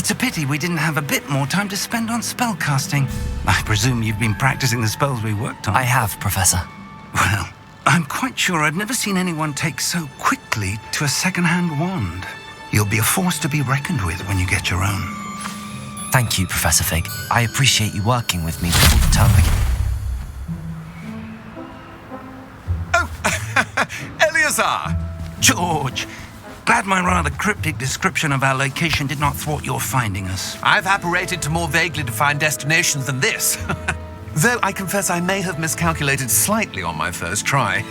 It's a pity we didn't have a bit more time to spend on spellcasting. I presume you've been practicing the spells we worked on. I have, Professor. Well, I'm quite sure I've never seen anyone take so quickly to a second-hand wand. You'll be a force to be reckoned with when you get your own. Thank you, Professor Fig. I appreciate you working with me before the term begins. Oh, Eleazar! George! Glad my rather cryptic description of our location did not thwart your finding us. I've apparated to more vaguely defined destinations than this. Though I confess I may have miscalculated slightly on my first try.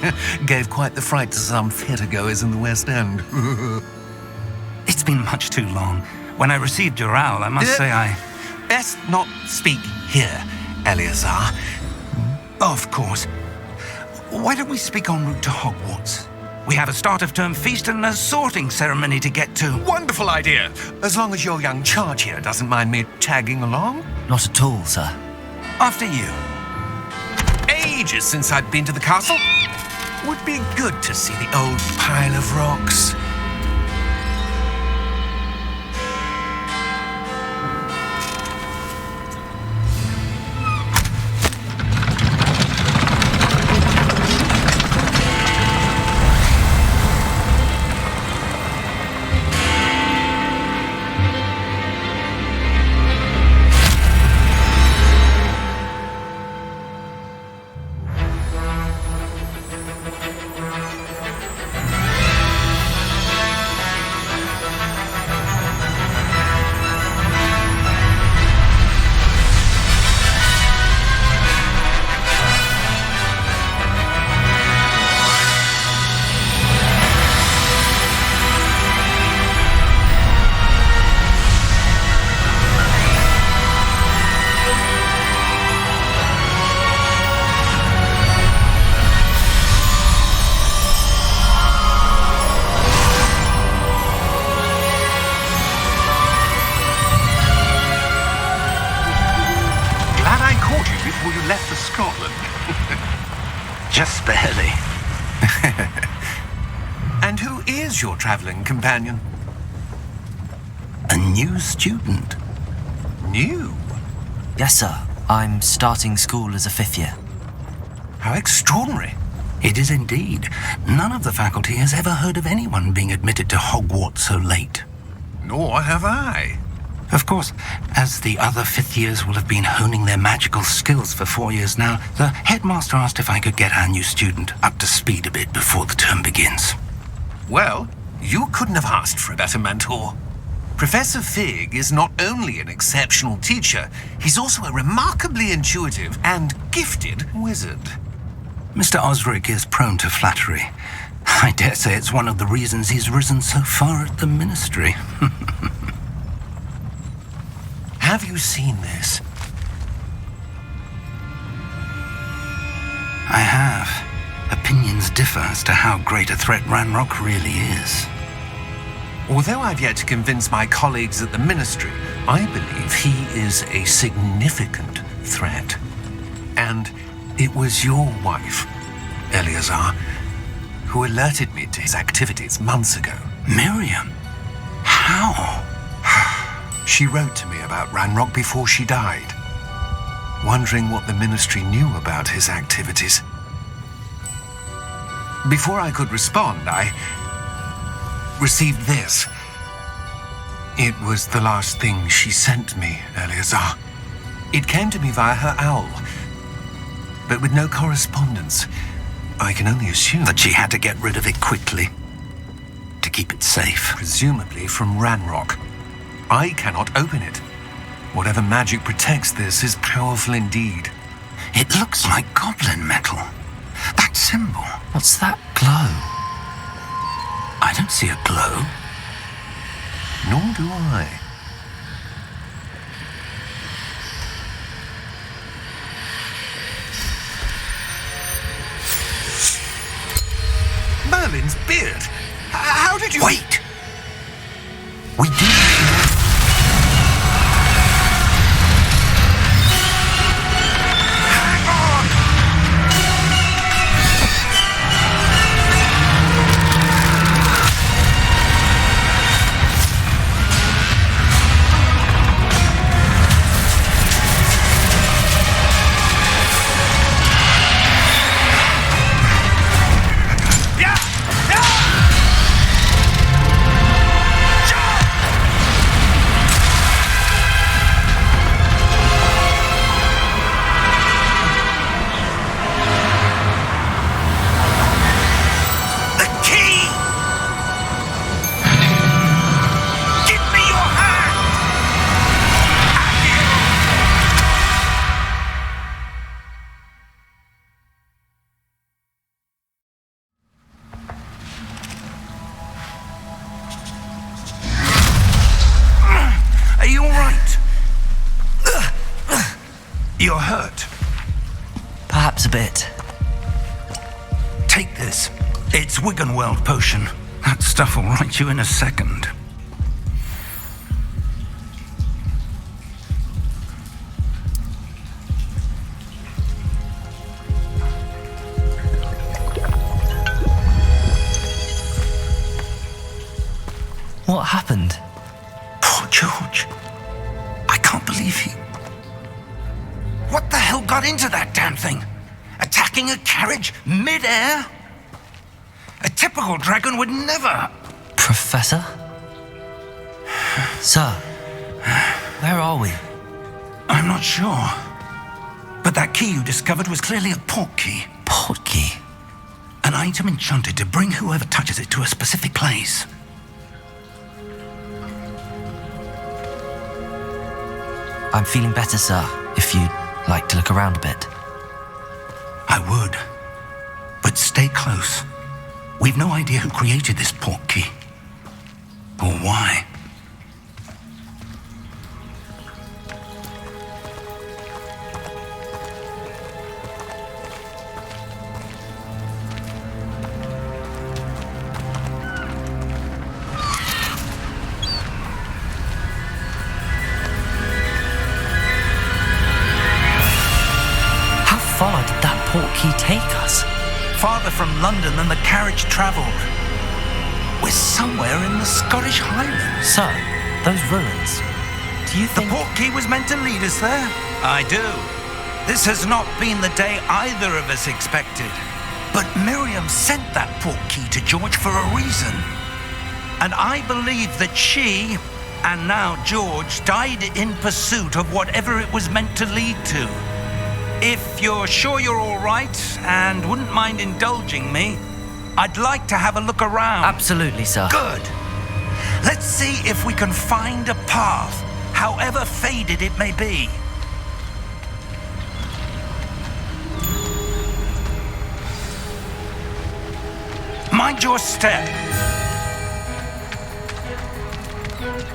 Gave quite the fright to some theatre-goers in the West End. It's been much too long. When I received your owl, I must say I... Best not speak here, Eleazar. Of course. Why don't we speak en route to Hogwarts? We have a start-of-term feast and a sorting ceremony to get to. Wonderful idea! As long as your young charge here doesn't mind me tagging along. Not at all, sir. After you. Ages since I'd been to the castle. Would be good to see the old pile of rocks. Just barely. And who is your traveling companion? A new student. New? Yes, sir. I'm starting school as a 5th year. How extraordinary. It is indeed. None of the faculty has ever heard of anyone being admitted to Hogwarts so late. Nor have I. Of course, as the other 5th years will have been honing their magical skills for 4 years now, the headmaster asked if I could get our new student up to speed a bit before the term begins. Well, you couldn't have asked for a better mentor. Professor Fig is not only an exceptional teacher, he's also a remarkably intuitive and gifted wizard. Mr. Osric is prone to flattery. I dare say it's one of the reasons he's risen so far at the ministry. Have you seen this? I have. Opinions differ as to how great a threat Ranrock really is. Although I've yet to convince my colleagues at the ministry, I believe he is a significant threat. And it was your wife, Eleazar, who alerted me to his activities months ago. Miriam? How? She wrote to me about Ranrock before she died, wondering what the ministry knew about his activities. Before I could respond, I received this. It was the last thing she sent me, Eleazar. It came to me via her owl, but with no correspondence. I can only assume that she had to get rid of it quickly, to keep it safe. Presumably from Ranrock. I cannot open it. Whatever magic protects this is powerful indeed. It looks like goblin metal. That symbol. What's that glow? I don't see a glow. Nor do I. Merlin's beard. How did you... Wait! We did... Perhaps a bit. Take this. It's Wiggenweld potion. That stuff will right you in a second. What happened? Poor George. I can't believe he... What the hell got into that damn thing? Attacking a carriage mid-air? A typical dragon would never... Professor? Sir, where are we? I'm not sure. But that key you discovered was clearly a port key. Port key? An item enchanted to bring whoever touches it to a specific place. I'm feeling better, sir, if you'd like to look around a bit. I would. But stay close. We've no idea who created this port key. Or why. How far did that port key take us? Farther from London than the carriage travelled. We're somewhere in the Scottish Highlands. Sir, those ruins. Do you The think... port key was meant to lead us there? I do. This has not been the day either of us expected. But Miriam sent that port key to George for a reason. And I believe that she, and now George, died in pursuit of whatever it was meant to lead to. If you're sure you're all right and wouldn't mind indulging me, I'd like to have a look around. Absolutely, sir. Good. Let's see if we can find a path, however faded it may be. Mind your step.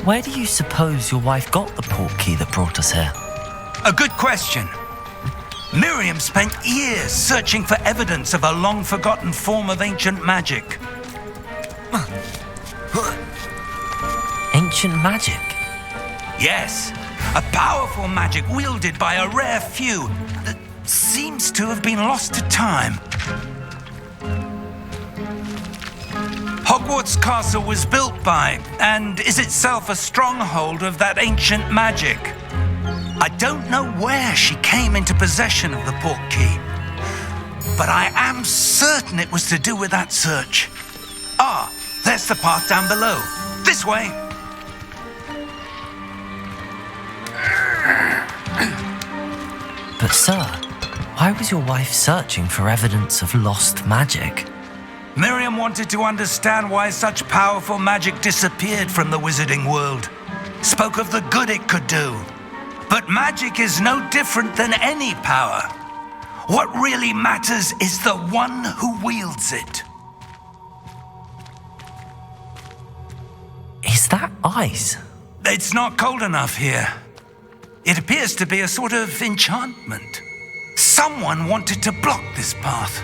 Where do you suppose your wife got the port key that brought us here? A good question. Miriam spent years searching for evidence of a long-forgotten form of ancient magic. Ancient magic? Yes, a powerful magic wielded by a rare few that seems to have been lost to time. Hogwarts Castle was built by, and is itself a stronghold of that ancient magic. I don't know where she came into possession of the port key, but I am certain it was to do with that search. Ah, there's the path down below. This way. But sir, why was your wife searching for evidence of lost magic? Miriam wanted to understand why such powerful magic disappeared from the wizarding world. Spoke of the good it could do. But magic is no different than any power. What really matters is the one who wields it. Is that ice? It's not cold enough here. It appears to be a sort of enchantment. Someone wanted to block this path.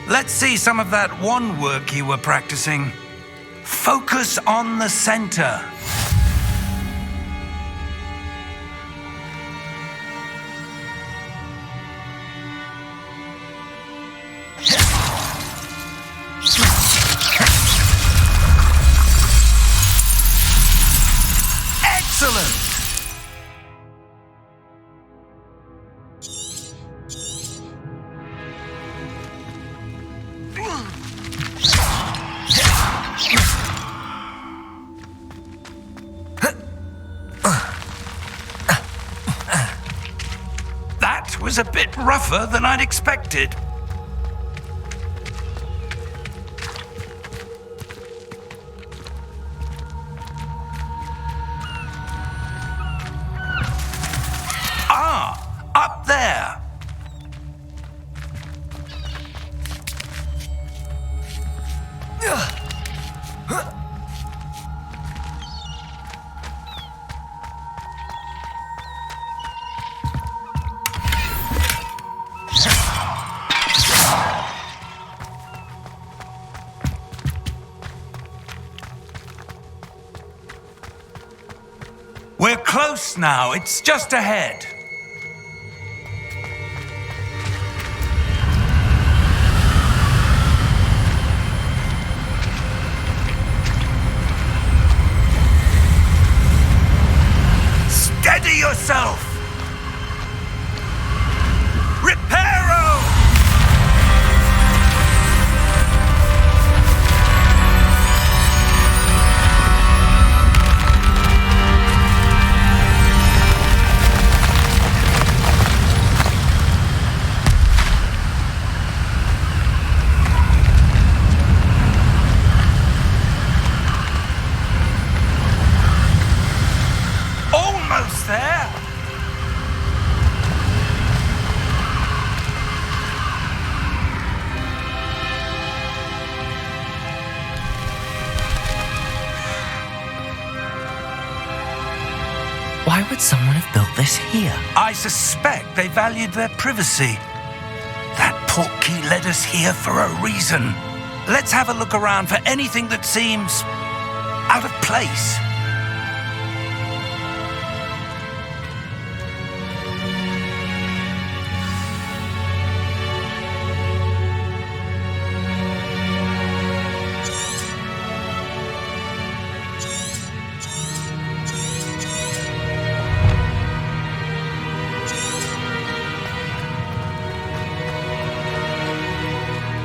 Let's see some of that wand work you were practicing. Focus on the center. Excellent! That was a bit rougher than I'd expected. Up there. We're close now. It's just ahead. Steady yourself! Reparo! Almost there! Why would someone have built this here? I suspect they valued their privacy. That portkey led us here for a reason. Let's have a look around for anything that seems out of place.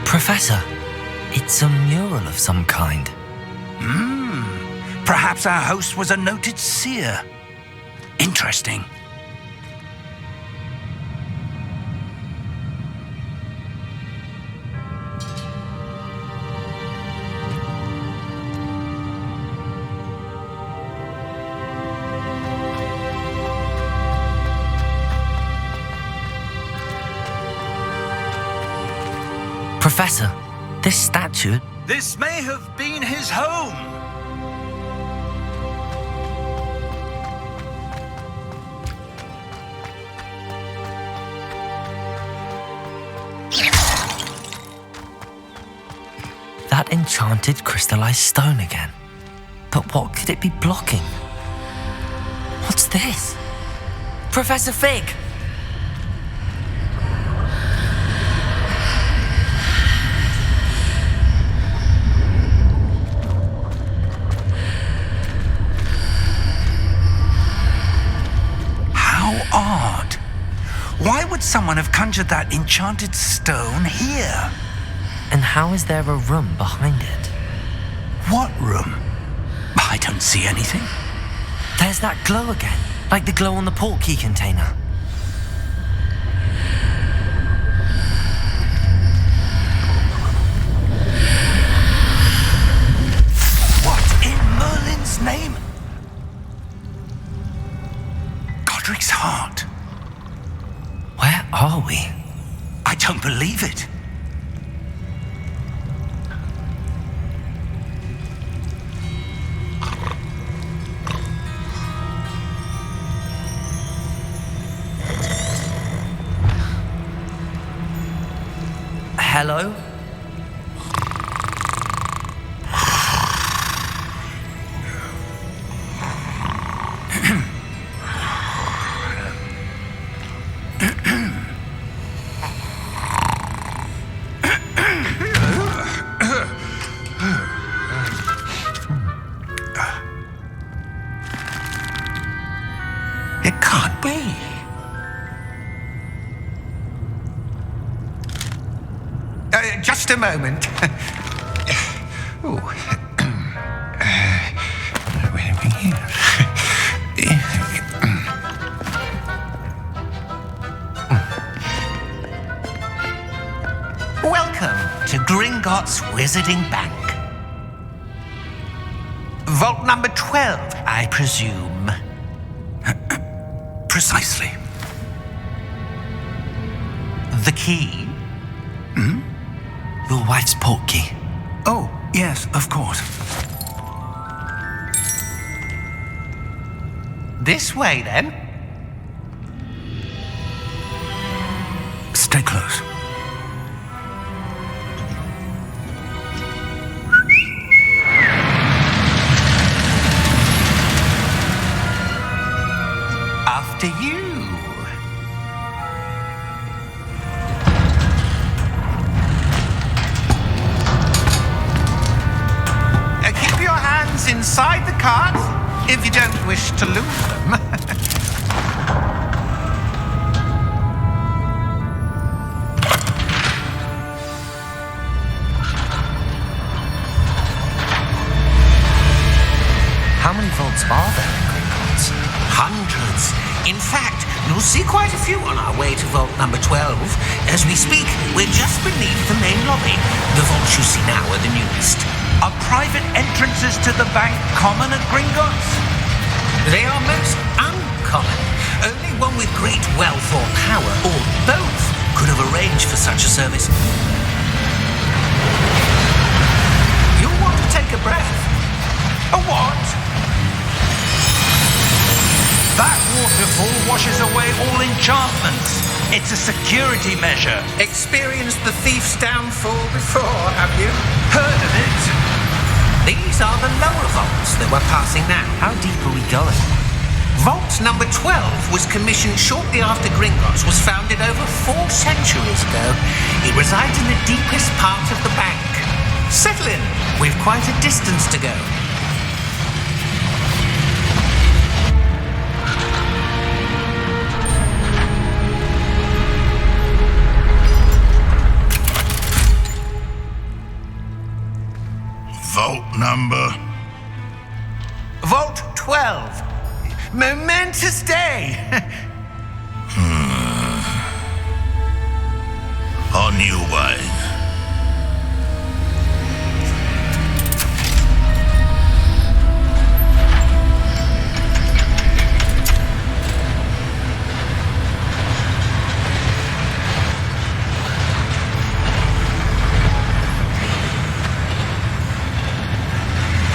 Professor, it's a mural of some kind. Perhaps our host was a noted seer. Interesting. Professor, this statue... This may have been his home. That enchanted crystallized stone again. But what could it be blocking? What's this? Professor Fig! Odd. Why would someone have conjured that enchanted stone here? And how is there a room behind it? What room? I don't see anything. There's that glow again, like the glow on the portkey container. What in Merlin's name? Godric's heart. Where are we? I don't believe it. Hello? It can't be. Just a moment. Oh. Where are we here? Welcome to Gringotts Wizarding Bank. Vault number 12, I presume. Precisely. The key? Your wife's portkey. Oh, yes, of course. This way, then. Stay close. after you. Keep your hands inside the cart if you don't wish to lose them. How many vaults are there in Gringotts? Hundreds. In fact, you'll see quite a few on our way to vault number 12. As we speak, we're just beneath the main lobby. The vaults you see now are the newest. Are private entrances to the bank common at Gringotts? They are most uncommon. Only one with great wealth or power, or both, could have arranged for such a service. You'll want to take a breath. A what? That waterfall washes away all enchantments. It's a security measure. Experienced the thief's downfall before, have you? Heard of it? These are the lower vaults that we're passing now. How deep are we going? Vault number 12 was commissioned shortly after Gringotts was founded over 4 centuries ago. It resides in the deepest part of the bank. Settle in. We've quite a distance to go. Vault number? Vault 12. Momentous day. On your way.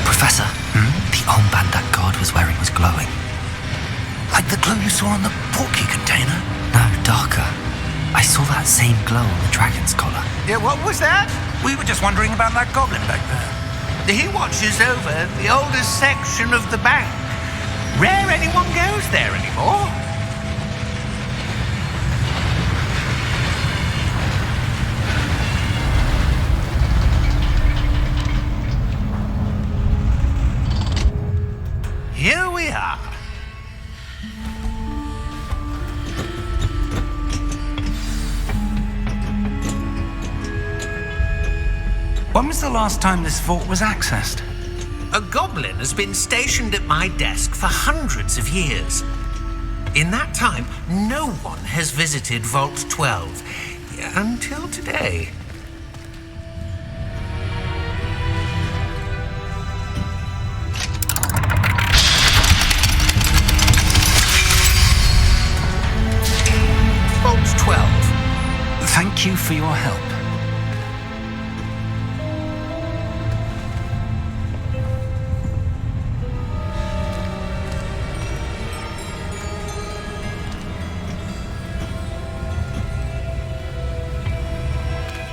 Professor, the armband that guard was wearing was glowing. Like the glow you saw on the portkey container? No, darker. I saw that same glow on the dragon's collar. Yeah, what was that? We were just wondering about that goblin back there. He watches over the oldest section of the bank. Rare anyone goes there anymore. Here we are. When was the last time this vault was accessed? A goblin has been stationed at my desk for hundreds of years. In that time, no one has visited Vault 12 until today. Vault 12. Thank you for your help.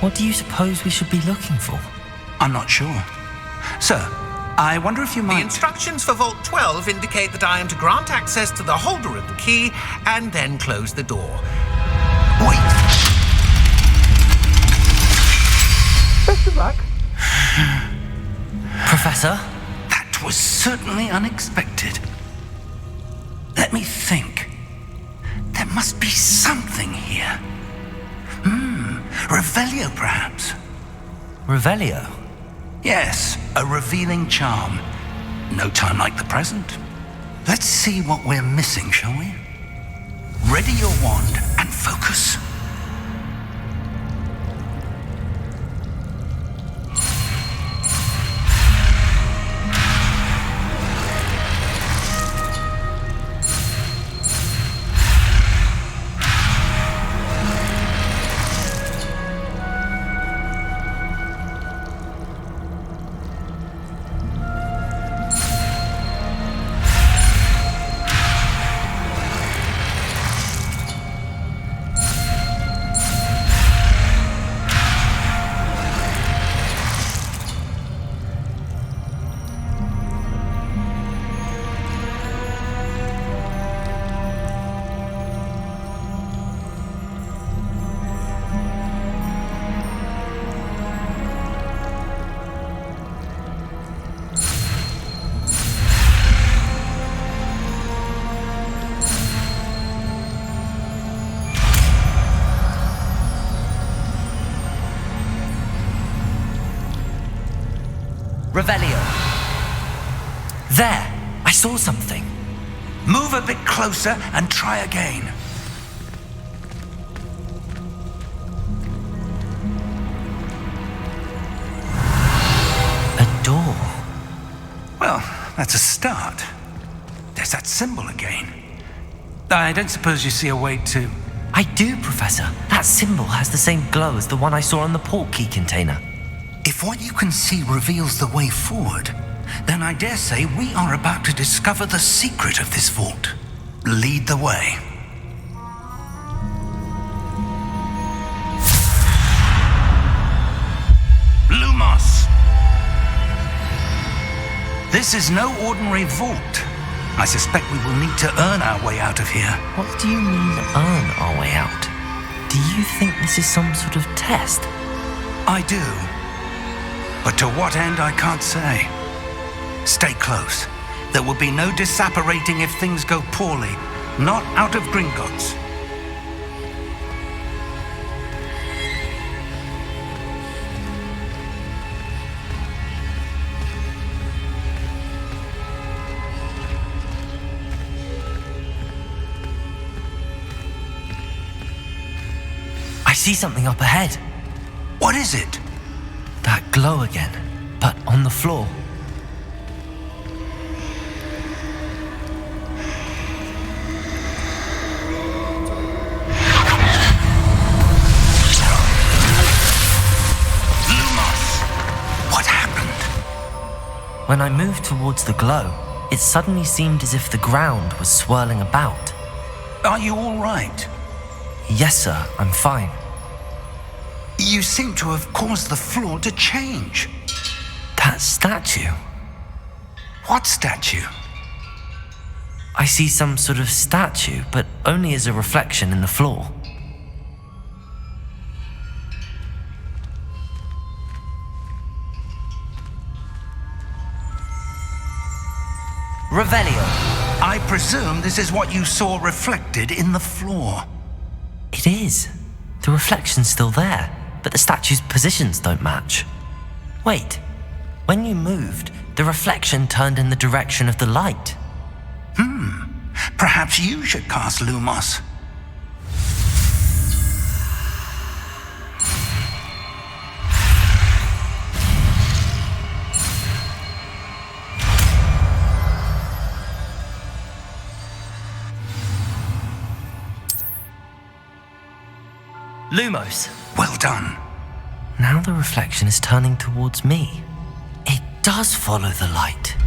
What do you suppose we should be looking for? I'm not sure. Sir, I wonder if you The might... instructions for Vault 12 indicate that I am to grant access to the holder of the key and then close the door. Wait. Best of luck. Professor? That was certainly unexpected. Let me think. There must be something here. Revelio, perhaps? Revelio? Yes, a revealing charm. No time like the present. Let's see what we're missing, shall we? Ready your wand and focus. Revelio. There, I saw something. Move a bit closer and try again. A door. Well, that's a start. There's that symbol again. I don't suppose you see a way to... I do, Professor. That symbol has the same glow as the one I saw on the port key container. If what you can see reveals the way forward, then I dare say we are about to discover the secret of this vault. Lead the way. Lumos! This is no ordinary vault. I suspect we will need to earn our way out of here. What do you mean, earn our way out? Do you think this is some sort of test? I do. But to what end, I can't say. Stay close. There will be no disapparating if things go poorly. Not out of Gringotts. I see something up ahead. What is it? That glow again, but on the floor. What happened? When I moved towards the glow, it suddenly seemed as if the ground was swirling about. Are you all right? Yes, sir, I'm fine. You seem to have caused the floor to change. That statue. What statue? I see some sort of statue, but only as a reflection in the floor. Revelio. I presume this is what you saw reflected in the floor. It is. The reflection's still there, but the statue's positions don't match. Wait, when you moved, the reflection turned in the direction of the light. Perhaps you should cast Lumos. Lumos. Well done. Now the reflection is turning towards me. It does follow the light.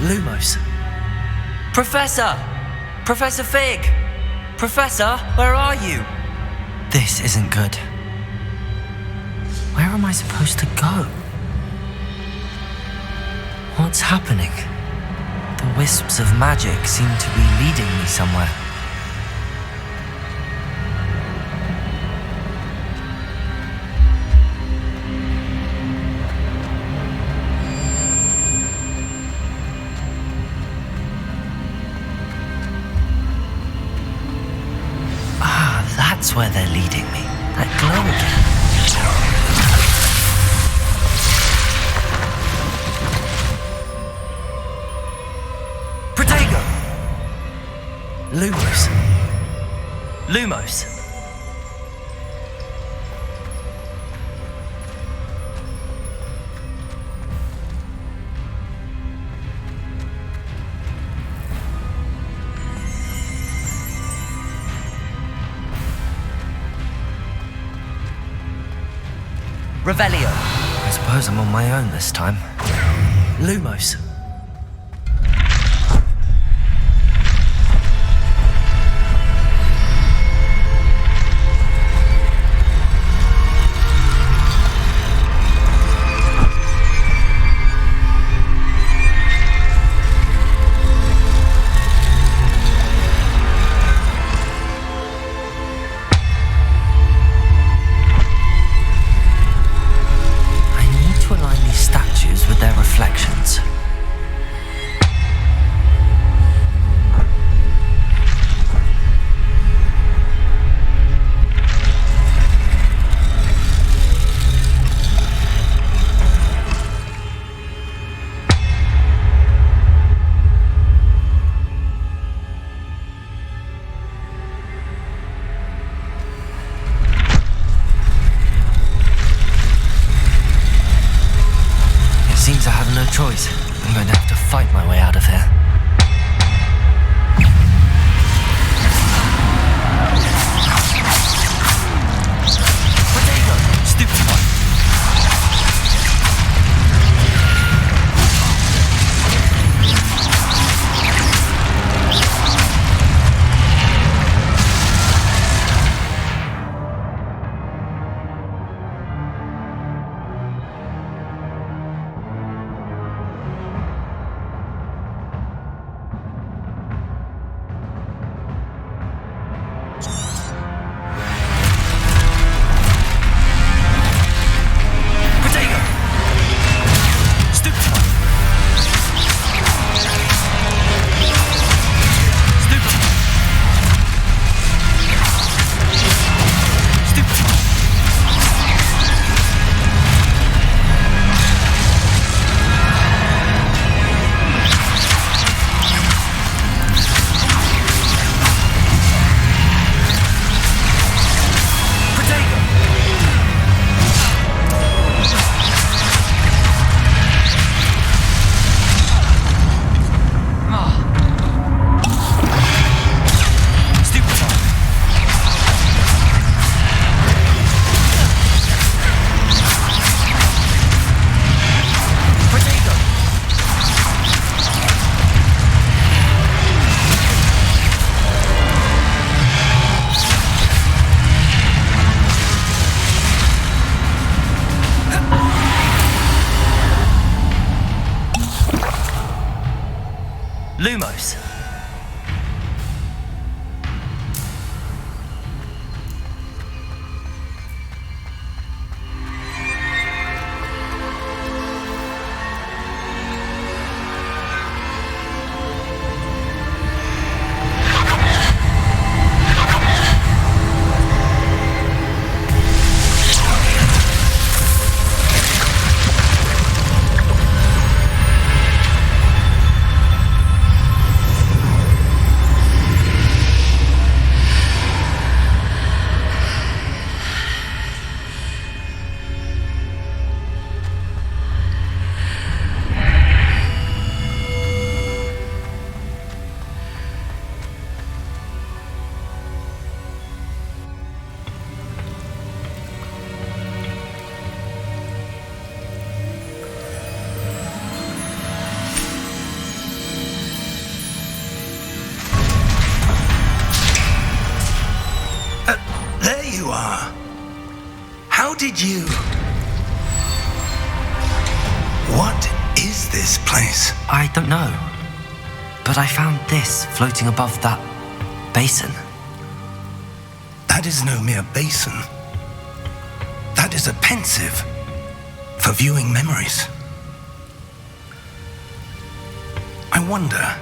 Lumos. Professor! Professor Fig! Professor, where are you? This isn't good. Where am I supposed to go? What's happening? The wisps of magic seem to be leading me somewhere. Ah, that's where they're leading me. That glow again. Lumos. Lumos. Revelio. I suppose I'm on my own this time. Lumos. Seems I have no choice. I'm going to have to fight my way out of here. Potato! Stupid one! Lumos. There you are. How did you... What is this place? I don't know. But I found this floating above that basin. That is no mere basin. That is a pensive for viewing memories. I wonder.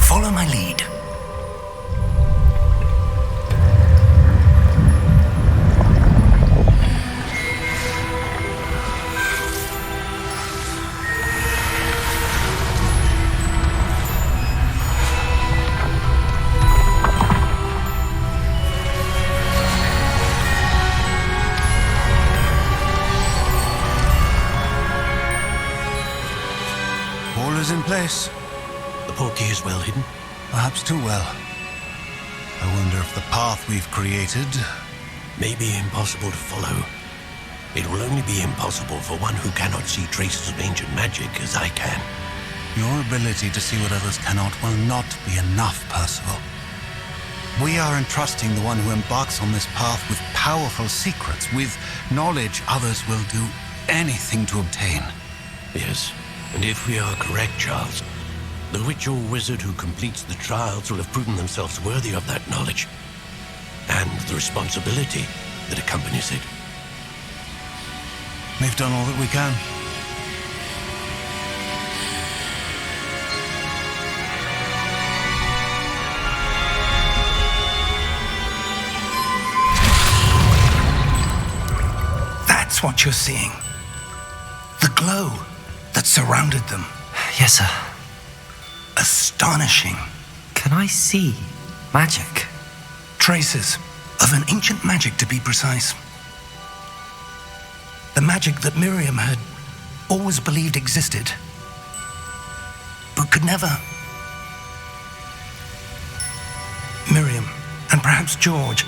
Follow my lead. All is in place. The portkey is well hidden. Perhaps too well. I wonder if the path we've created... May be impossible to follow. It will only be impossible for one who cannot see traces of ancient magic as I can. Your ability to see what others cannot will not be enough, Percival. We are entrusting the one who embarks on this path with powerful secrets, with knowledge others will do anything to obtain. Yes, and if we are correct, Charles, the witch or wizard who completes the trials will have proven themselves worthy of that knowledge, and the responsibility that accompanies it. We've done all that we can. That's what you're seeing. The glow that surrounded them. Yes, sir. Astonishing. Can I see magic? Traces of an ancient magic, to be precise. The magic that Miriam had always believed existed, but could never. Miriam, and perhaps George,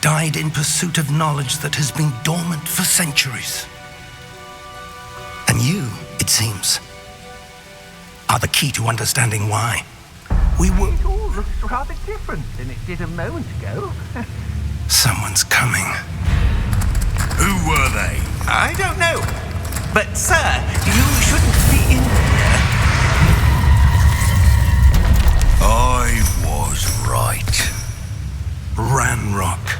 died in pursuit of knowledge that has been dormant for centuries. And you, it seems, are the key to understanding why. It all looks rather different than it did a moment ago. Someone's coming. Who were they? I don't know. But, sir, you shouldn't be in here. I was right. Ranrock.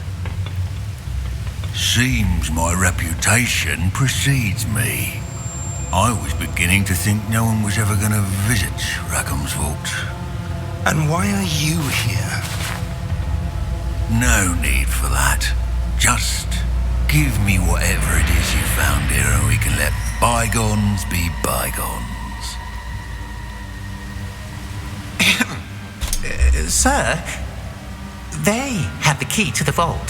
Seems my reputation precedes me. I was beginning to think no one was ever going to visit Rackham's vault. And why are you here? No need for that. Just give me whatever it is you found here and we can let bygones be bygones. Sir, they have the key to the vault.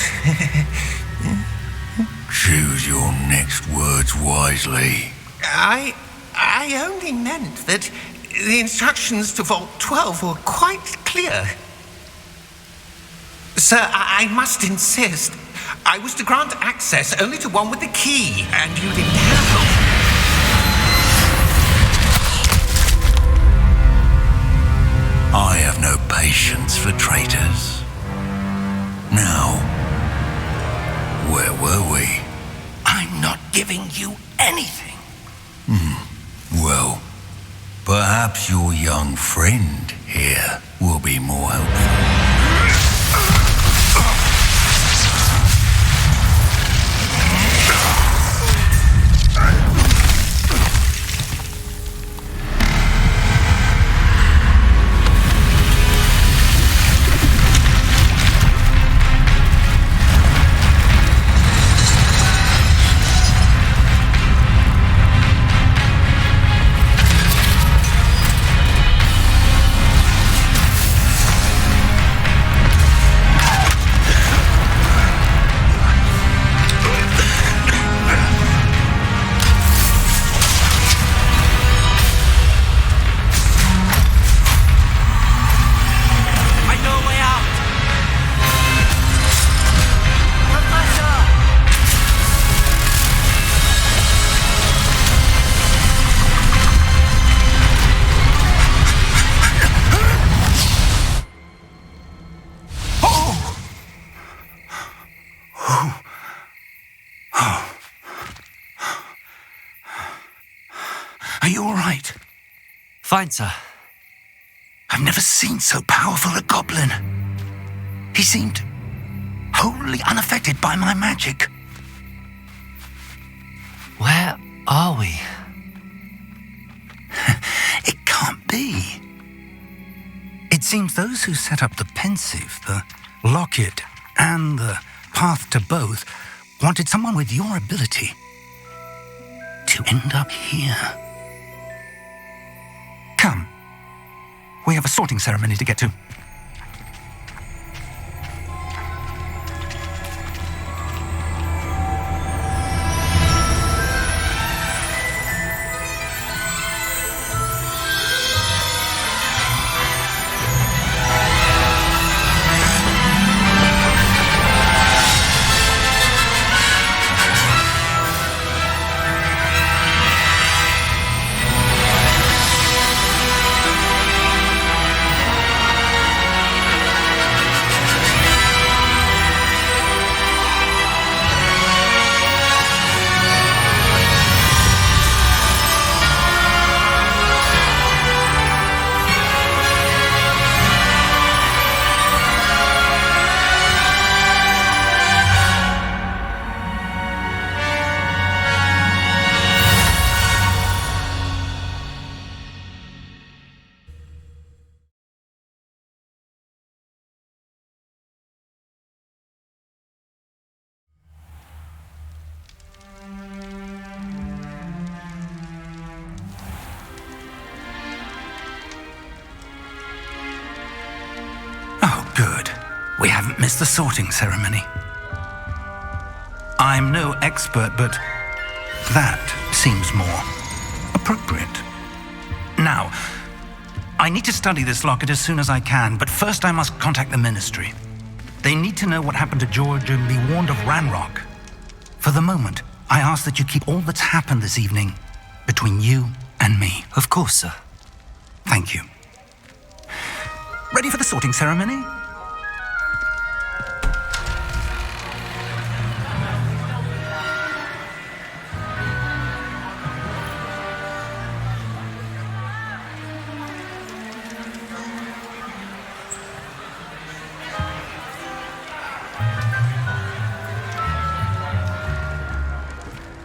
Choose your next words wisely. I only meant that the instructions to Vault 12 were quite clear. Sir, I must insist. I was to grant access only to one with the key, and you didn't have them. I have no patience for traitors. Now, where were we? I'm not giving you anything. Well, perhaps your young friend here will be more helpful. Fine, sir. I've never seen so powerful a goblin. He seemed wholly unaffected by my magic. Where are we? It can't be. It seems those who set up the pensive, the locket, and the path to both wanted someone with your ability to end up here. Come. We have a sorting ceremony to get to. Good. We haven't missed the sorting ceremony. I'm no expert, but that seems more appropriate. Now, I need to study this locket as soon as I can, but first I must contact the Ministry. They need to know what happened to George and be warned of Ranrock. For the moment, I ask that you keep all that's happened this evening between you and me. Of course, sir. Thank you. Ready for the sorting ceremony?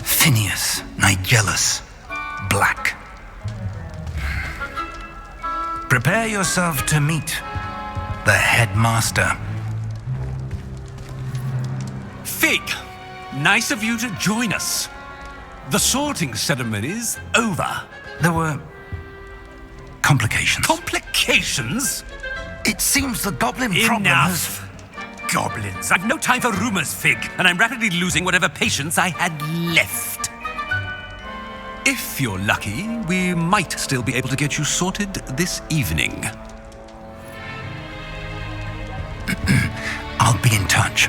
Phineas, Nigellus, Black. Prepare yourself to meet the headmaster. Fig, nice of you to join us. The sorting ceremony's over. There were complications. Complications? It seems the goblin problem has... Enough! Goblins. I've no time for rumors, Fig, and I'm rapidly losing whatever patience I had left. If you're lucky, we might still be able to get you sorted this evening. I'll be in touch.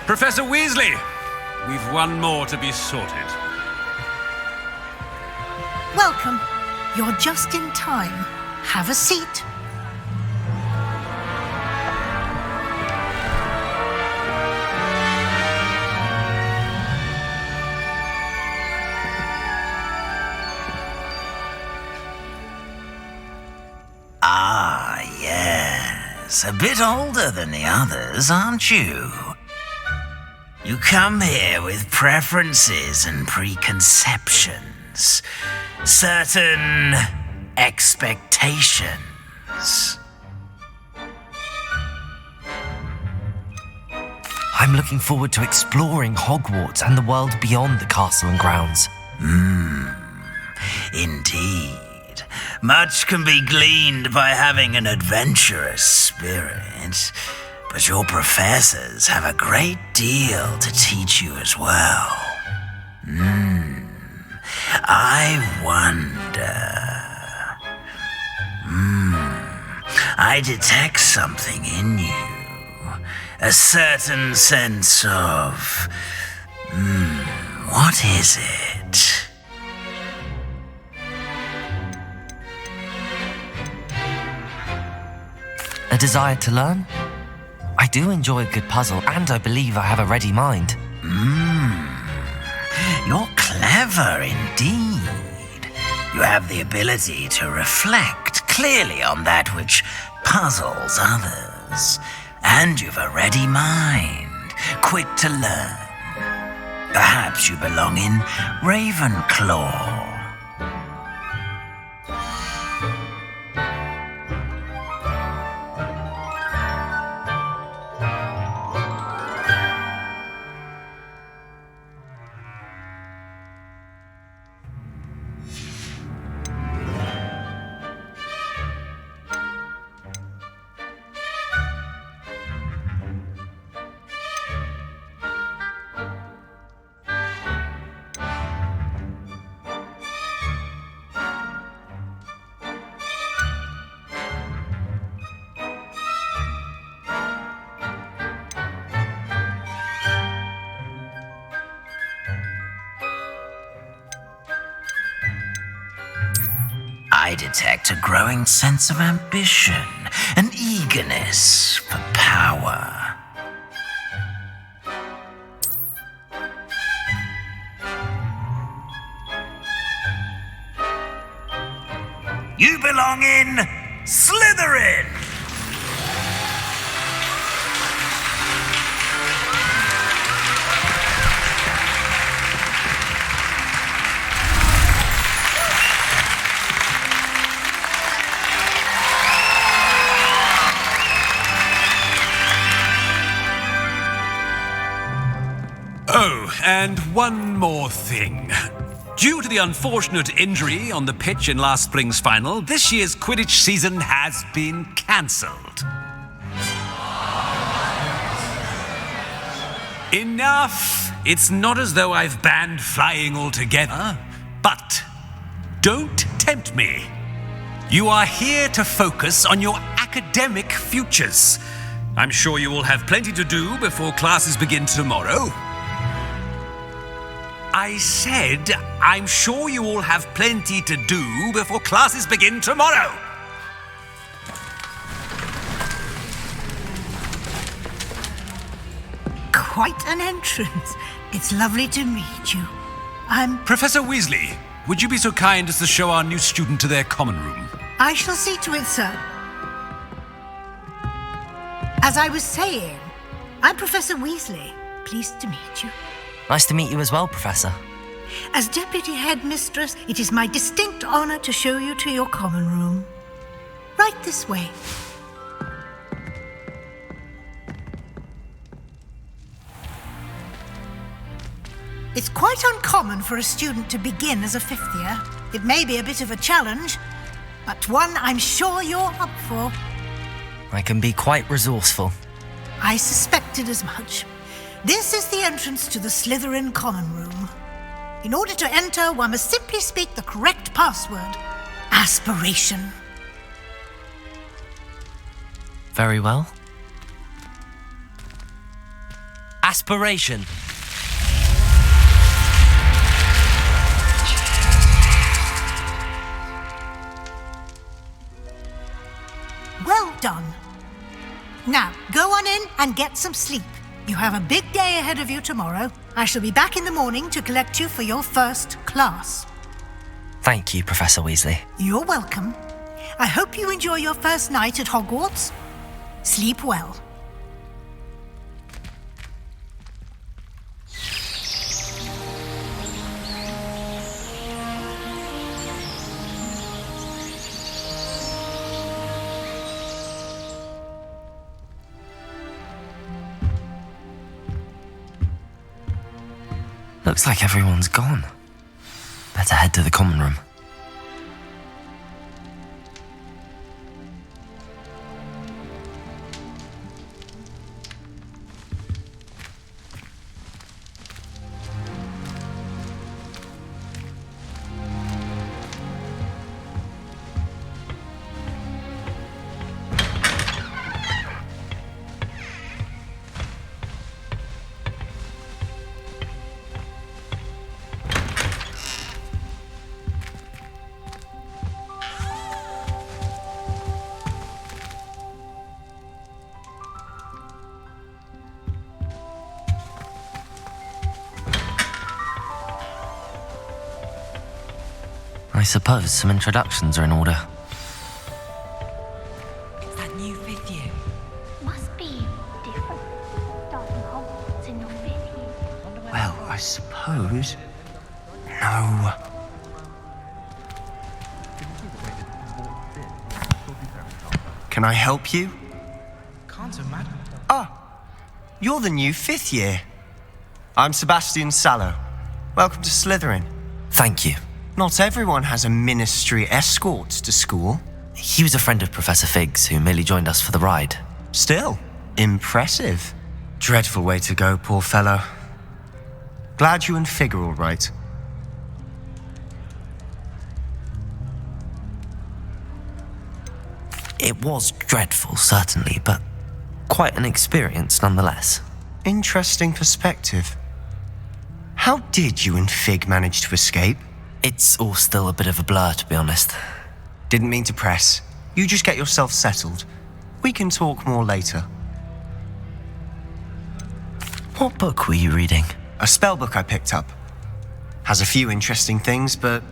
Professor Weasley, we've one more to be sorted. Welcome. You're just in time. Have a seat. Ah, yes. A bit older than the others, aren't you? You come here with preferences and preconceptions. Certain expectations. I'm looking forward to exploring Hogwarts and the world beyond the castle and grounds. Indeed. Much can be gleaned by having an adventurous spirit, but your professors have a great deal to teach you as well. I wonder... I detect something in you. A certain sense of... what is it? A desire to learn? I do enjoy a good puzzle, and I believe I have a ready mind. You're clever indeed. You have the ability to reflect clearly on that which puzzles others. And you've a ready mind, quick to learn. Perhaps you belong in Ravenclaw. I detect a growing sense of ambition, an eagerness for power. You belong in Slytherin! Oh, and one more thing. Due to the unfortunate injury on the pitch in last spring's final, this year's Quidditch season has been cancelled. Enough! It's not as though I've banned flying altogether, but don't tempt me. You are here to focus on your academic futures. I'm sure you will have plenty to do before classes begin tomorrow. I said, I'm sure you all have plenty to do before classes begin tomorrow. Quite an entrance. It's lovely to meet you. I'm... Professor Weasley, would you be so kind as to show our new student to their common room? I shall see to it, sir. As I was saying, I'm Professor Weasley. Pleased to meet you. Nice to meet you as well, Professor. As Deputy Headmistress, it is my distinct honor to show you to your common room. Right this way. It's quite uncommon for a student to begin as a fifth year. It may be a bit of a challenge, but one I'm sure you're up for. I can be quite resourceful. I suspected as much. This is the entrance to the Slytherin common room. In order to enter, one must simply speak the correct password. Aspiration. Very well. Aspiration. Well done. Now, go on in and get some sleep. You have a big day ahead of you tomorrow. I shall be back in the morning to collect you for your first class. Thank you, Professor Weasley. You're welcome. I hope you enjoy your first night at Hogwarts. Sleep well. Looks like everyone's gone. Better head to the common room. suppose some introductions are in order. That new 5th year. Must be different starting Hogwarts in your 5th year. Well, I suppose. No. Can I help you? Can't imagine. Ah, you're the new 5th year. I'm Sebastian Sallow. Welcome to Slytherin. Thank you. Not everyone has a ministry escort to school. He was a friend of Professor Fig's who merely joined us for the ride. Still, impressive. Dreadful way to go, poor fellow. Glad you and Fig are all right. It was dreadful, certainly, but quite an experience nonetheless. Interesting perspective. How did you and Fig manage to escape? It's all still a bit of a blur, to be honest. Didn't mean to press. You just get yourself settled. We can talk more later. What book were you reading? A spellbook I picked up. Has a few interesting things, but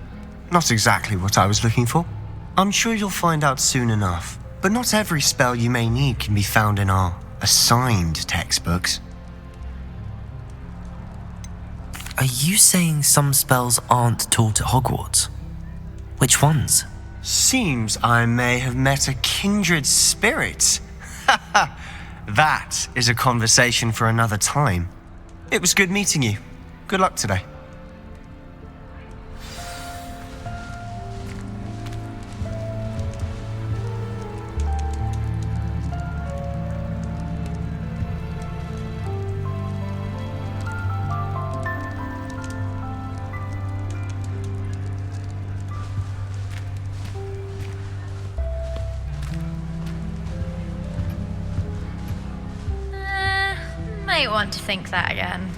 not exactly what I was looking for. I'm sure you'll find out soon enough. But not every spell you may need can be found in our assigned textbooks. Are you saying some spells aren't taught at Hogwarts? Which ones? Seems I may have met a kindred spirit. That is a conversation for another time. It was good meeting you. Good luck today. Might want to think that again.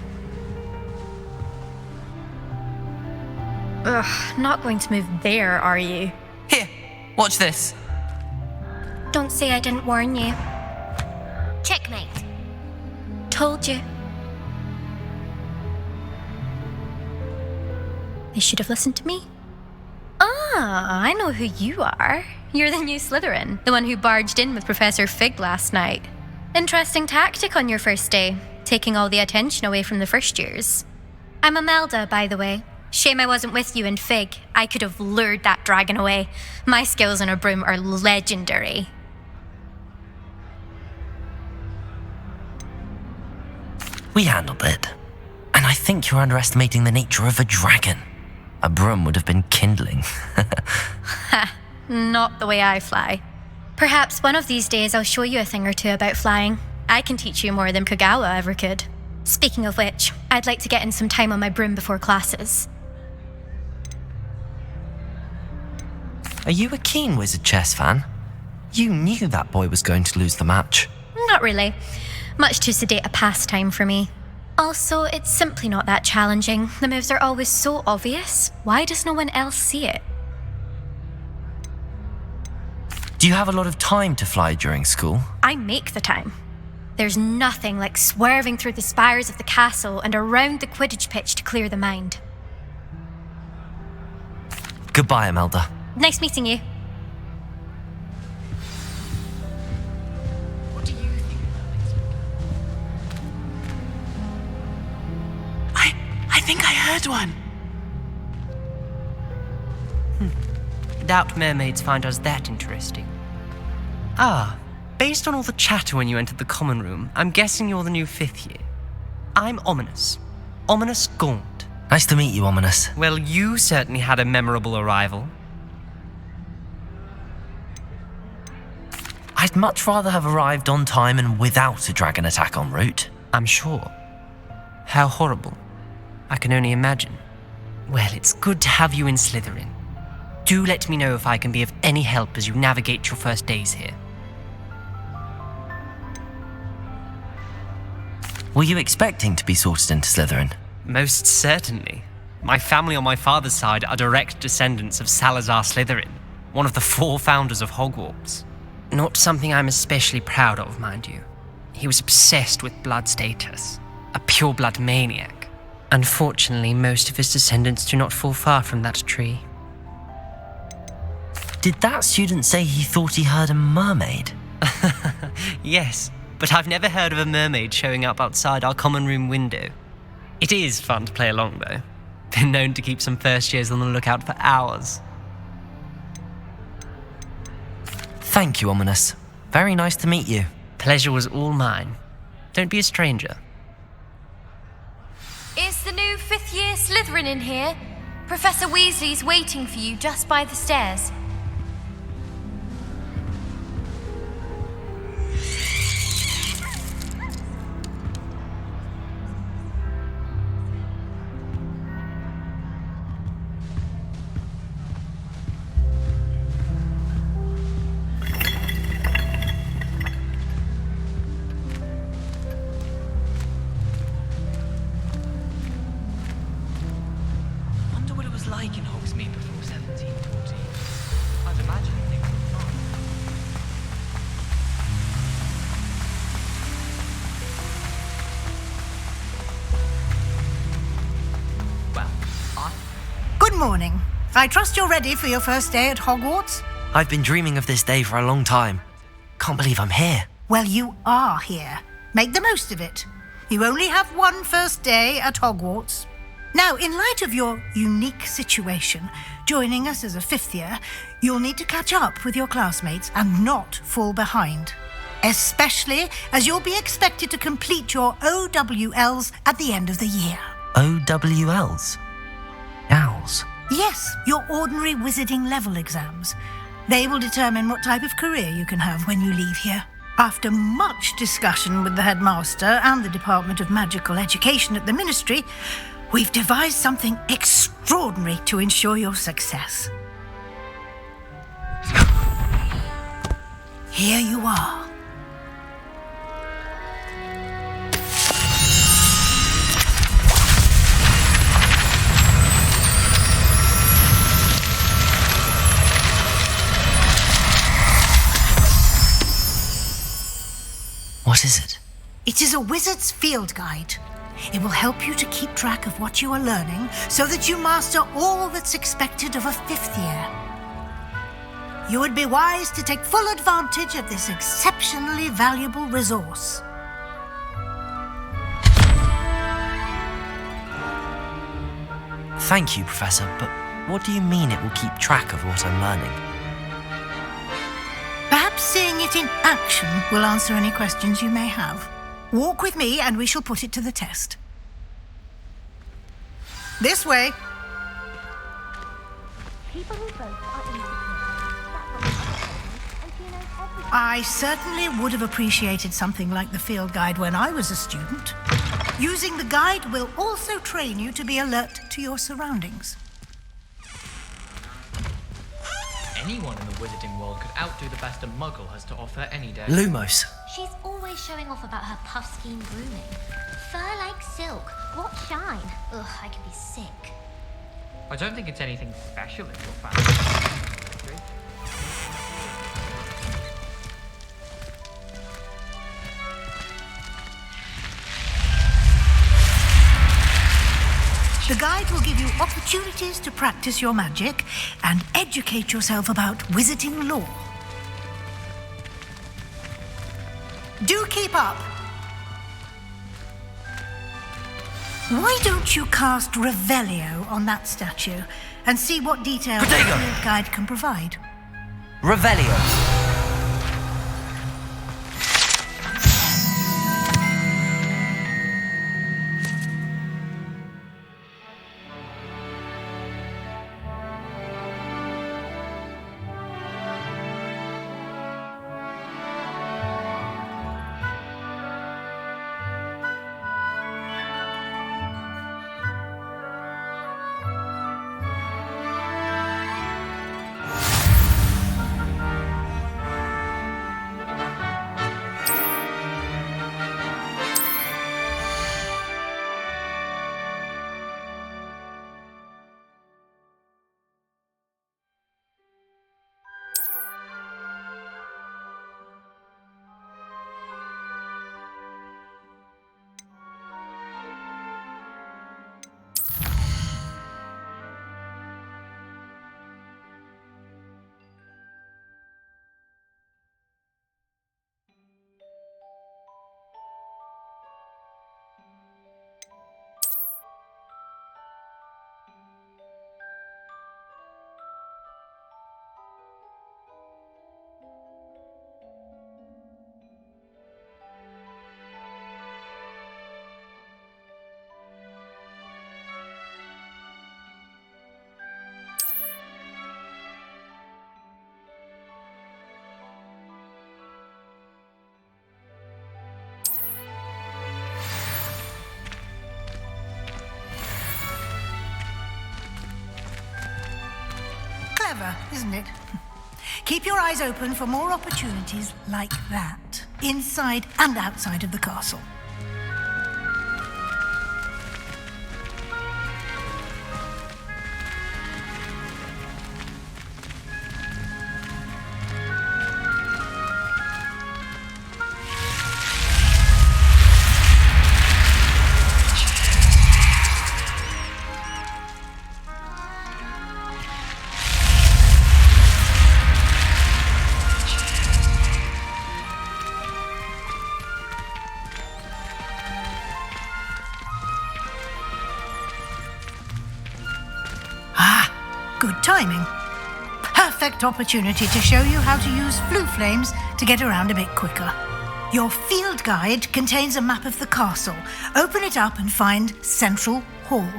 Ugh, not going to move there, are you? Here, watch this. Don't say I didn't warn you. Checkmate. Told you. They should have listened to me. Ah, I know who you are. You're the new Slytherin, the one who barged in with Professor Fig last night. Interesting tactic on your first day, taking all the attention away from the first years. I'm Imelda, by the way. Shame I wasn't with you and Fig. I could have lured that dragon away. My skills on a broom are legendary. We handled it. And I think you're underestimating the nature of a dragon. A broom would have been kindling. Ha, not the way I fly. Perhaps one of these days I'll show you a thing or two about flying. I can teach you more than Kagawa ever could. Speaking of which, I'd like to get in some time on my broom before classes. Are you a keen Wizard chess fan? You knew that boy was going to lose the match. Not really. Much too sedate a pastime for me. Also, it's simply not that challenging. The moves are always so obvious. Why does no one else see it? Do you have a lot of time to fly during school? I make the time. There's nothing like swerving through the spires of the castle and around the Quidditch pitch to clear the mind. Goodbye, Imelda. Nice meeting you. What do you think about this? I think I heard one. Doubt mermaids find us that interesting. Ah, based on all the chatter when you entered the common room, I'm guessing you're the new 5th year. I'm Ominous. Ominous Gaunt. Nice to meet you, Ominous. Well, you certainly had a memorable arrival. I'd much rather have arrived on time and without a dragon attack en route. I'm sure. How horrible. I can only imagine. Well, it's good to have you in Slytherin. Do let me know if I can be of any help as you navigate your first days here. Were you expecting to be sorted into Slytherin? Most certainly. My family on my father's side are direct descendants of Salazar Slytherin, one of the 4 founders of Hogwarts. Not something I'm especially proud of, mind you. He was obsessed with blood status, a pure-blood maniac. Unfortunately, most of his descendants do not fall far from that tree. Did that student say he thought he heard a mermaid? Yes, but I've never heard of a mermaid showing up outside our common room window. It is fun to play along, though. Been known to keep some first years on the lookout for hours. Thank you, Ominous. Very nice to meet you. Pleasure was all mine. Don't be a stranger. Is the new fifth-year Slytherin in here? Professor Weasley's waiting for you just by the stairs. Like in Hogsmeade before 1714. I'd imagine things were fine. Well, Good morning. I trust you're ready for your first day at Hogwarts? I've been dreaming of this day for a long time. Can't believe I'm here. Well, you are here. Make the most of it. You only have one first day at Hogwarts. Now, in light of your unique situation, joining us as a fifth year, you'll need to catch up with your classmates and not fall behind. Especially as you'll be expected to complete your OWLs at the end of the year. OWLs? Owls? Yes, your ordinary wizarding level exams. They will determine what type of career you can have when you leave here. After much discussion with the headmaster and the Department of Magical Education at the Ministry, we've devised something extraordinary to ensure your success. Here you are. What is it? It is a wizard's field guide. It will help you to keep track of what you are learning so that you master all that's expected of a fifth year. You would be wise to take full advantage of this exceptionally valuable resource. Thank you, Professor, but what do you mean it will keep track of what I'm learning? Perhaps seeing it in action will answer any questions you may have. Walk with me and we shall put it to the test. This way. I certainly would have appreciated something like the field guide when I was a student. Using the guide will also train you to be alert to your surroundings. anyone in the wizarding world could outdo the best a muggle has to offer any day. Lumos. She's always showing off about her puff scheme grooming. Fur like silk. What shine? Ugh, I could be sick. I don't think it's anything special in your family. The guide will give you opportunities to practice your magic and educate yourself about wizarding lore. Do keep up. Why don't you cast Revelio on that statue and see what details the field guide can provide? Revelio. Clever, isn't it? Keep your eyes open for more opportunities like that, inside and outside of the castle. Good timing. Perfect opportunity to show you how to use flue flames to get around a bit quicker. Your field guide contains a map of the castle. Open it up and find Central Hall.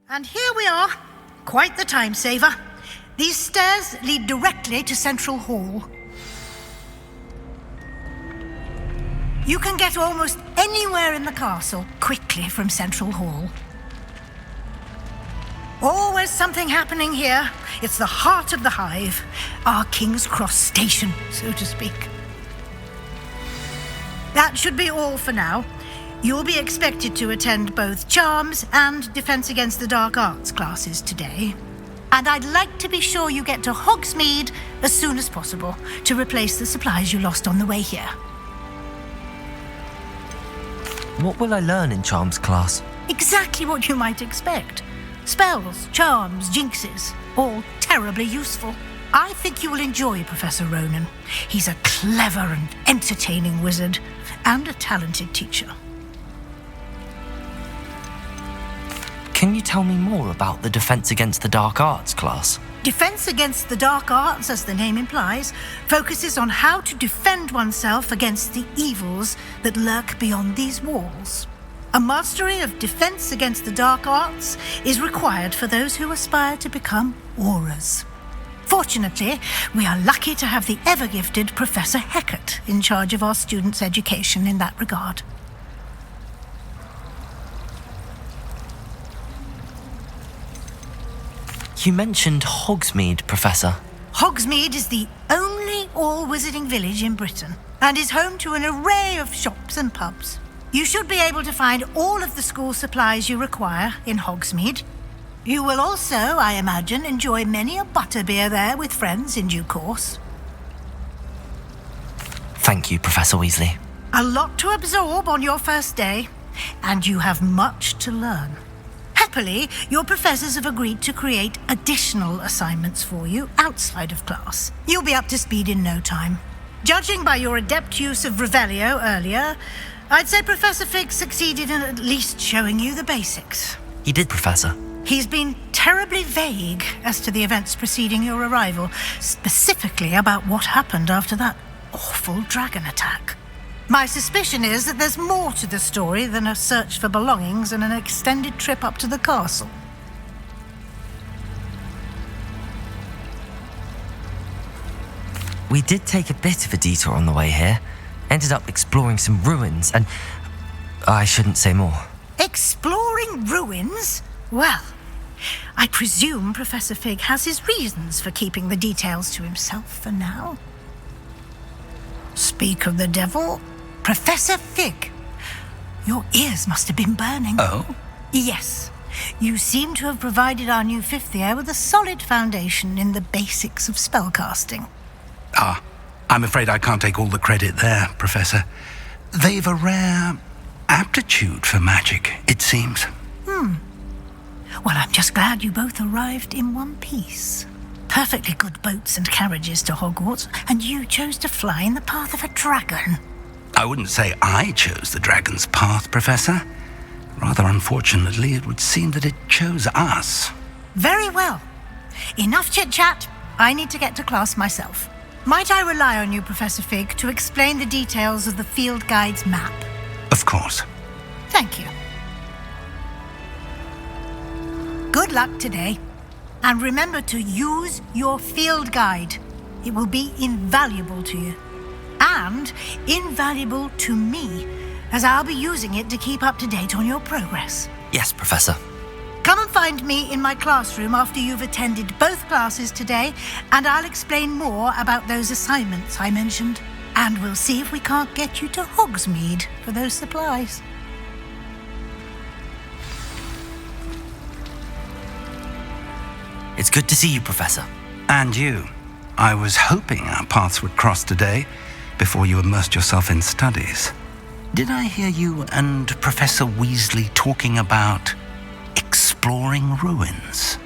And here we are. Quite the time saver. These stairs lead directly to Central Hall. You can get almost anywhere in the castle quickly from Central Hall. Always something happening here. It's the heart of the hive, our King's Cross station, so to speak. That should be all for now. You'll be expected to attend both Charms and Defense Against the Dark Arts classes today. And I'd like to be sure you get to Hogsmeade as soon as possible to replace the supplies you lost on the way here. What will I learn in Charms class? Exactly what you might expect. Spells, charms, jinxes, all terribly useful. I think you will enjoy Professor Ronan. He's a clever and entertaining wizard and a talented teacher. Can you tell me more about the Defense Against the Dark Arts class? Defense Against the Dark Arts, as the name implies, focuses on how to defend oneself against the evils that lurk beyond these walls. A mastery of Defense Against the Dark Arts is required for those who aspire to become Aurors. Fortunately, we are lucky to have the ever-gifted Professor Hecat in charge of our students' education in that regard. You mentioned Hogsmeade, Professor. Hogsmeade is the only all-wizarding village in Britain and is home to an array of shops and pubs. You should be able to find all of the school supplies you require in Hogsmeade. You will also, I imagine, enjoy many a butterbeer there with friends in due course. Thank you, Professor Weasley. A lot to absorb on your first day, and you have much to learn. Happily, your professors have agreed to create additional assignments for you outside of class. You'll be up to speed in no time. Judging by your adept use of Revelio earlier, I'd say Professor Fig succeeded in at least showing you the basics. He did, Professor. He's been terribly vague as to the events preceding your arrival, specifically about what happened after that awful dragon attack. My suspicion is that there's more to the story than a search for belongings and an extended trip up to the castle. We did take a bit of a detour on the way here. Ended up exploring some ruins and... I shouldn't say more. Exploring ruins? Well, I presume Professor Fig has his reasons for keeping the details to himself for now. Speak of the devil, Professor Fig. Your ears must have been burning. Oh? Yes. You seem to have provided our new fifth year with a solid foundation in the basics of spellcasting. Ah, I'm afraid I can't take all the credit there, Professor. They've a rare aptitude for magic, it seems. Well, I'm just glad you both arrived in one piece. Perfectly good boats and carriages to Hogwarts, and you chose to fly in the path of a dragon. I wouldn't say I chose the dragon's path, Professor. Rather unfortunately, it would seem that it chose us. Very well. Enough chit-chat. I need to get to class myself. Might I rely on you, Professor Fig, to explain the details of the field guide's map? Of course. Thank you. Good luck today. And remember to use your field guide. It will be invaluable to you. And invaluable to me, as I'll be using it to keep up to date on your progress. Yes, Professor. Come and find me in my classroom after you've attended both classes today, and I'll explain more about those assignments I mentioned. And we'll see if we can't get you to Hogsmeade for those supplies. It's good to see you, Professor. And you. I was hoping our paths would cross today, before you immersed yourself in studies. Did I hear you and Professor Weasley talking about exploring ruins?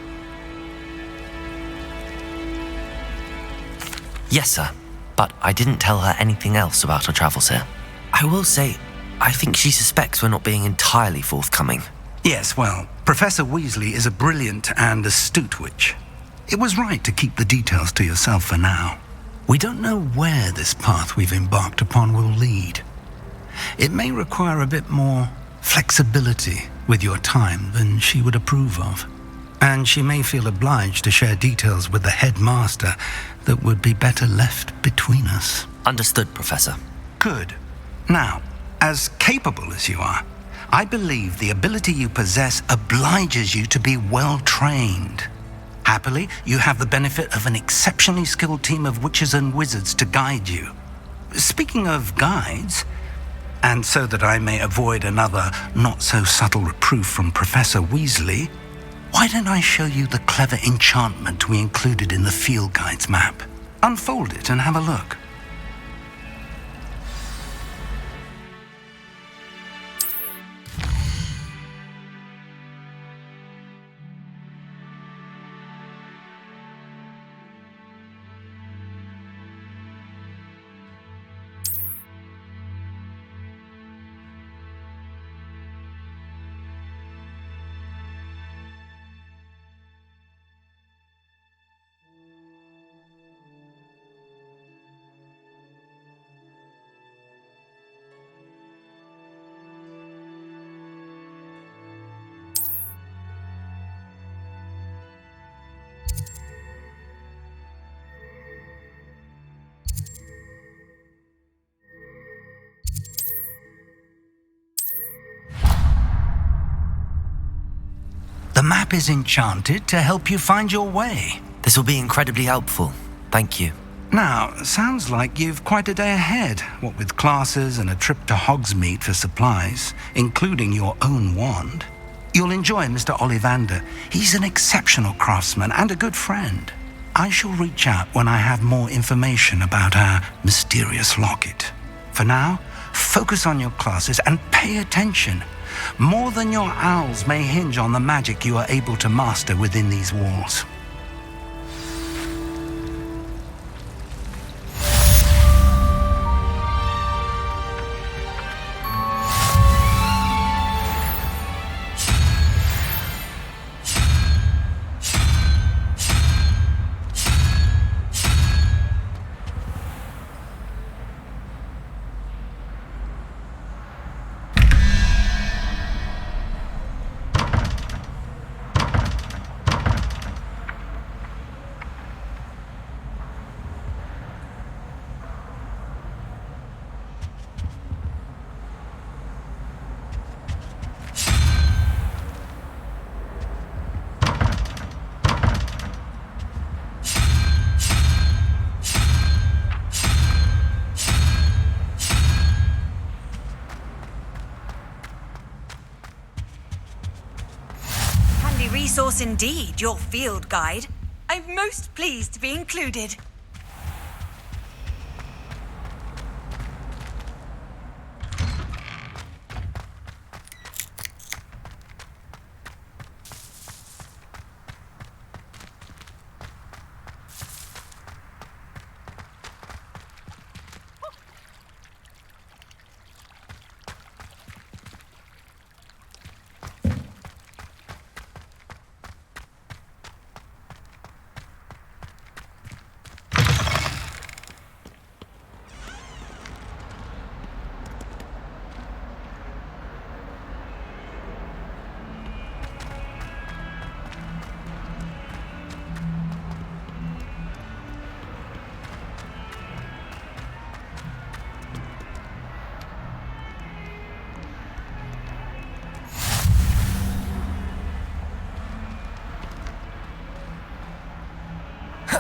Yes, sir. But I didn't tell her anything else about our travels here. I will say, I think she suspects we're not being entirely forthcoming. Yes, well, Professor Weasley is a brilliant and astute witch. It was right to keep the details to yourself for now. We don't know where this path we've embarked upon will lead. It may require a bit more flexibility with your time than she would approve of. And she may feel obliged to share details with the headmaster that would be better left between us. Understood, Professor. Good. Now, as capable as you are, I believe the ability you possess obliges you to be well trained. Happily, you have the benefit of an exceptionally skilled team of witches and wizards to guide you. Speaking of guides, and so that I may avoid another not-so-subtle reproof from Professor Weasley, why don't I show you the clever enchantment we included in the field guide's map? Unfold it and have a look. The map is enchanted to help you find your way. This will be incredibly helpful. Thank you. Now, sounds like you've quite a day ahead, what with classes and a trip to Hogsmeade for supplies, including your own wand. You'll enjoy Mr. Ollivander. He's an exceptional craftsman and a good friend. I shall reach out when I have more information about our mysterious locket. For now, focus on your classes and pay attention. More than your owls may hinge on the magic you are able to master within these walls. was indeed your field guide. I'm most pleased to be included.